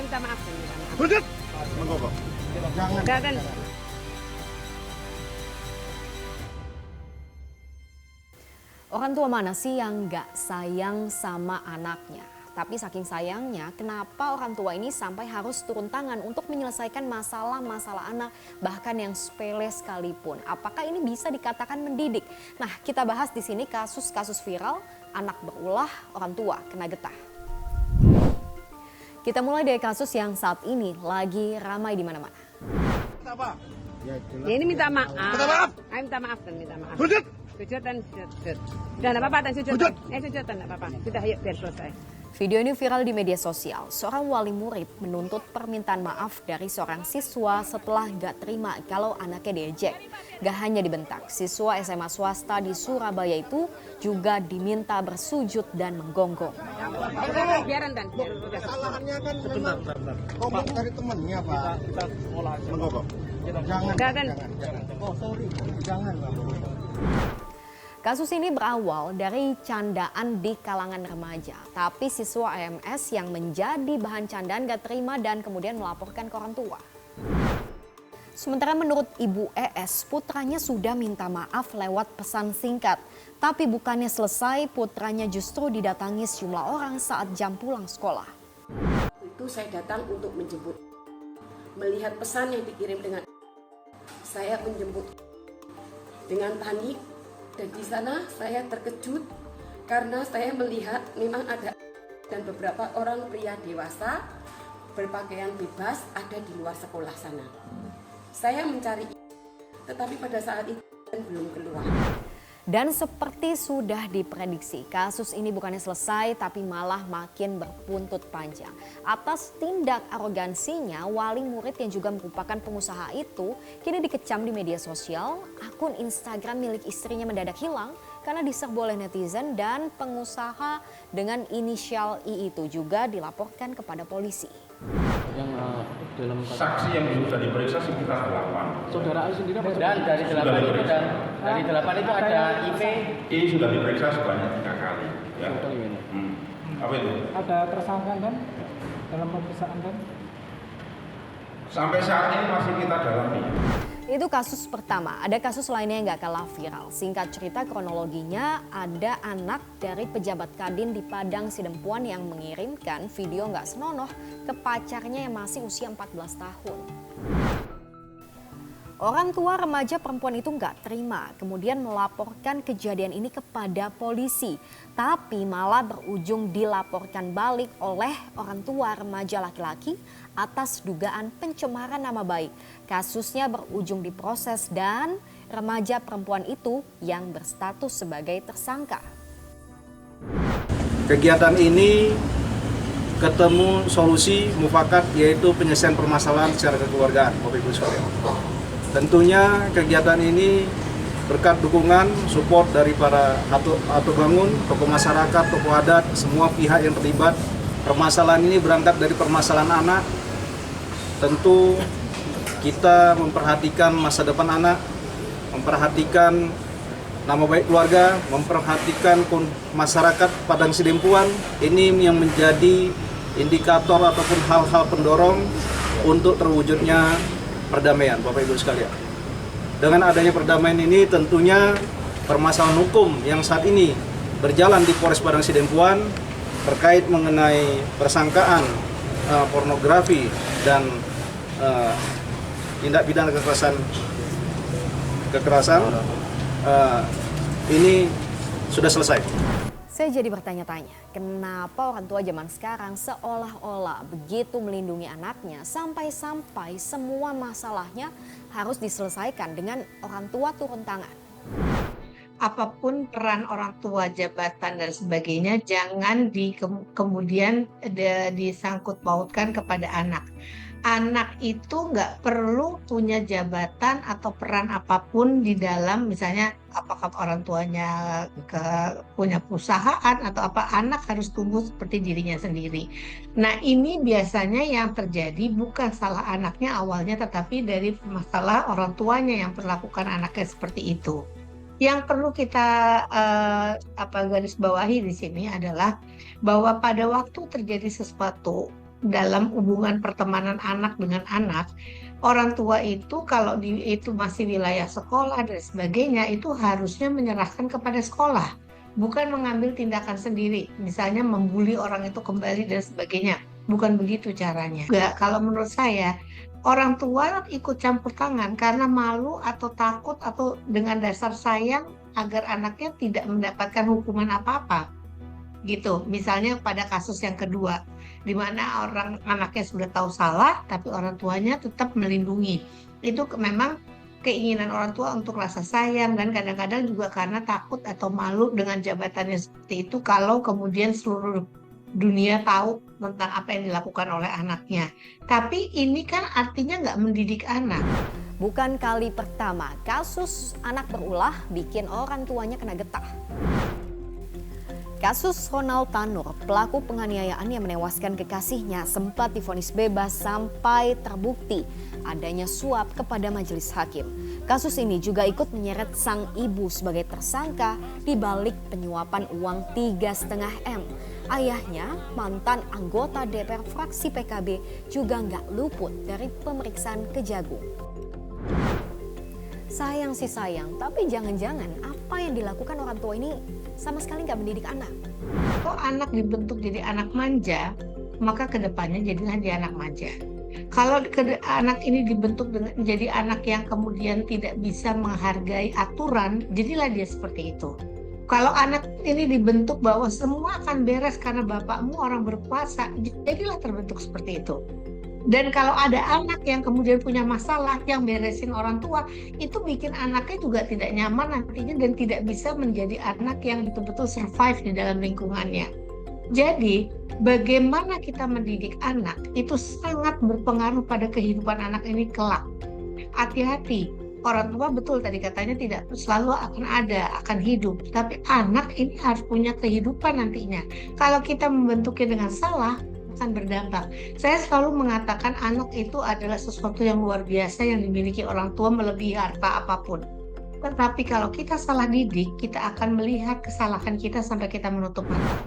minta maaf, saya minta maaf. Buntut! Menggogok. Jangan. Jangan. Orang tua mana sih yang nggak sayang sama anaknya? Tapi saking sayangnya, kenapa orang tua ini sampai harus turun tangan untuk menyelesaikan masalah-masalah anak, bahkan yang sepele sekalipun? Apakah ini bisa dikatakan mendidik? Nah, kita bahas di sini kasus-kasus viral, anak berulah, orang tua kena getah. Kita mulai dari kasus yang saat ini lagi ramai di mana-mana. Apa? Ya, ini minta maaf. Minta maaf. Ayo minta maaf dan minta maaf. Buntut! Sujud dan sujud. Udah enggak apa-apa dan sujud. Sujud dan enggak apa-apa. Sudah yuk biar selesai. Video ini viral di media sosial. Seorang wali murid menuntut permintaan maaf dari seorang siswa setelah gak terima kalau anaknya diejek. Gak hanya dibentak, siswa SMA swasta di Surabaya itu juga diminta bersujud dan menggonggong. Biaran dan. Kesalahannya kan memang ngomong dari temannya, Pak. Kita olah aja. Menggogok. Jangan. Jangan. Jangan. Oh, sorry. Jangan, Pak. Kasus ini berawal dari candaan di kalangan remaja. Tapi siswa AMS yang menjadi bahan candaan gak terima dan kemudian melaporkan ke orang tua. Sementara menurut Ibu ES, putranya sudah minta maaf lewat pesan singkat. Tapi bukannya selesai, putranya justru didatangi sejumlah orang saat jam pulang sekolah. Itu saya datang untuk menjemput. Melihat pesan yang dikirim dengan saya menjemput dengan panik. Dan di sana saya terkejut karena saya melihat memang ada dan beberapa orang pria dewasa berpakaian bebas ada di luar sekolah sana. Saya mencari, tetapi pada saat itu belum keluar. Dan seperti sudah diprediksi, kasus ini bukannya selesai tapi malah makin berbuntut panjang. Atas tindak arogansinya, wali murid yang juga merupakan pengusaha itu kini dikecam di media sosial. Akun Instagram milik istrinya mendadak hilang karena diserbu oleh netizen dan pengusaha dengan inisial I itu juga dilaporkan kepada polisi. Yang dalam saksi yang sudah diperiksa sekitar 8. saudara I sendiri apa? Dan dari 8 itu ada IV. I sudah diperiksa sebanyak 3 kali. Ya. Apa itu? Ada tersangka kan dalam pemeriksaan kan? Sampai saat ini masih kita dalami. Itu kasus pertama. Ada kasus lainnya yang gak kalah viral. Singkat cerita kronologinya, ada anak dari pejabat Kadin di Padang Sidempuan yang mengirimkan video gak senonoh ke pacarnya yang masih usia 14 tahun. Orang tua remaja perempuan itu nggak terima, kemudian melaporkan kejadian ini kepada polisi. Tapi malah berujung dilaporkan balik oleh orang tua remaja laki-laki atas dugaan pencemaran nama baik. Kasusnya berujung diproses dan remaja perempuan itu yang berstatus sebagai tersangka. Kegiatan ini ketemu solusi mufakat, yaitu penyelesaian permasalahan secara kekeluargaan, Bapak Ibu sekalian. Tentunya kegiatan ini berkat dukungan, support dari para atur bangun, tokoh masyarakat, tokoh adat, semua pihak yang terlibat. Permasalahan ini berangkat dari permasalahan anak. Tentu kita memperhatikan masa depan anak, memperhatikan nama baik keluarga, memperhatikan masyarakat Padang Sidempuan. Ini yang menjadi indikator ataupun hal-hal pendorong untuk terwujudnya perdamaian, Bapak Ibu sekalian. Dengan adanya perdamaian ini tentunya permasalahan hukum yang saat ini berjalan di Polres Padang Sidempuan terkait mengenai persangkaan pornografi dan tindak pidana kekerasan ini sudah selesai. Saya jadi bertanya-tanya, kenapa orang tua zaman sekarang seolah-olah begitu melindungi anaknya sampai-sampai semua masalahnya harus diselesaikan dengan orang tua turun tangan. Apapun peran orang tua, jabatan dan sebagainya jangan kemudian disangkut pautkan kepada anak. Anak itu nggak perlu punya jabatan atau peran apapun di dalam, misalnya apakah orang tuanya punya perusahaan atau apa, anak harus tumbuh seperti dirinya sendiri. Nah, ini biasanya yang terjadi bukan salah anaknya awalnya, tetapi dari masalah orang tuanya yang perlakukan anaknya seperti itu. Yang perlu kita garis bawahi di sini adalah bahwa pada waktu terjadi sesuatu, dalam hubungan pertemanan anak dengan anak, orang tua itu kalau itu masih wilayah sekolah dan sebagainya, itu harusnya menyerahkan kepada sekolah, bukan mengambil tindakan sendiri, misalnya membuli orang itu kembali dan sebagainya. Bukan begitu caranya. Enggak, kalau menurut saya, orang tua ikut campur tangan karena malu atau takut atau dengan dasar sayang agar anaknya tidak mendapatkan hukuman apa-apa. Gitu. Misalnya pada kasus yang kedua, di mana anaknya sudah tahu salah, tapi orang tuanya tetap melindungi. Itu memang keinginan orang tua untuk rasa sayang, dan kadang-kadang juga karena takut atau malu dengan jabatannya seperti itu kalau kemudian seluruh dunia tahu tentang apa yang dilakukan oleh anaknya. Tapi ini kan artinya nggak mendidik anak. Bukan kali pertama kasus anak berulah bikin orang tuanya kena getah. Kasus Ronald Tanur, pelaku penganiayaan yang menewaskan kekasihnya, sempat divonis bebas sampai terbukti adanya suap kepada majelis hakim. Kasus ini juga ikut menyeret sang ibu sebagai tersangka di balik penyuapan uang 3,5 M. Ayahnya, mantan anggota DPR fraksi PKB, juga nggak luput dari pemeriksaan Kejagung. Sayang sih sayang, tapi jangan-jangan apa yang dilakukan orang tua ini sama sekali nggak mendidik anak. Kalau anak dibentuk jadi anak manja, maka kedepannya jadilah dia anak manja. Kalau anak ini dibentuk menjadi anak yang kemudian tidak bisa menghargai aturan, jadilah dia seperti itu. Kalau anak ini dibentuk bahwa semua akan beres karena bapakmu orang berkuasa, jadilah terbentuk seperti itu. Dan kalau ada anak yang kemudian punya masalah yang beresin orang tua, itu bikin anaknya juga tidak nyaman nantinya dan tidak bisa menjadi anak yang betul-betul survive di dalam lingkungannya. Jadi, bagaimana kita mendidik anak itu sangat berpengaruh pada kehidupan anak ini kelak. Hati-hati, orang tua betul tadi katanya tidak selalu akan hidup, tapi anak ini harus punya kehidupan nantinya. Kalau kita membentuknya dengan salah, akan berdampak. Saya selalu mengatakan anak itu adalah sesuatu yang luar biasa yang dimiliki orang tua melebihi harta apapun. Tetapi kalau kita salah didik, kita akan melihat kesalahan kita sampai kita menutup mata.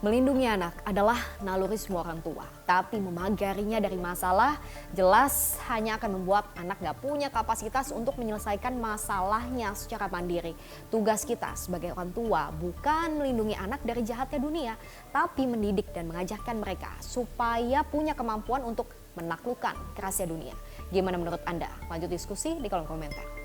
Melindungi anak adalah naluri semua orang tua, tapi memagarinya dari masalah jelas hanya akan membuat anak gak punya kapasitas untuk menyelesaikan masalahnya secara mandiri. Tugas kita sebagai orang tua bukan melindungi anak dari jahatnya dunia, tapi mendidik dan mengajarkan mereka supaya punya kemampuan untuk menaklukkan kerasnya dunia. Gimana menurut Anda? Lanjut diskusi di kolom komentar.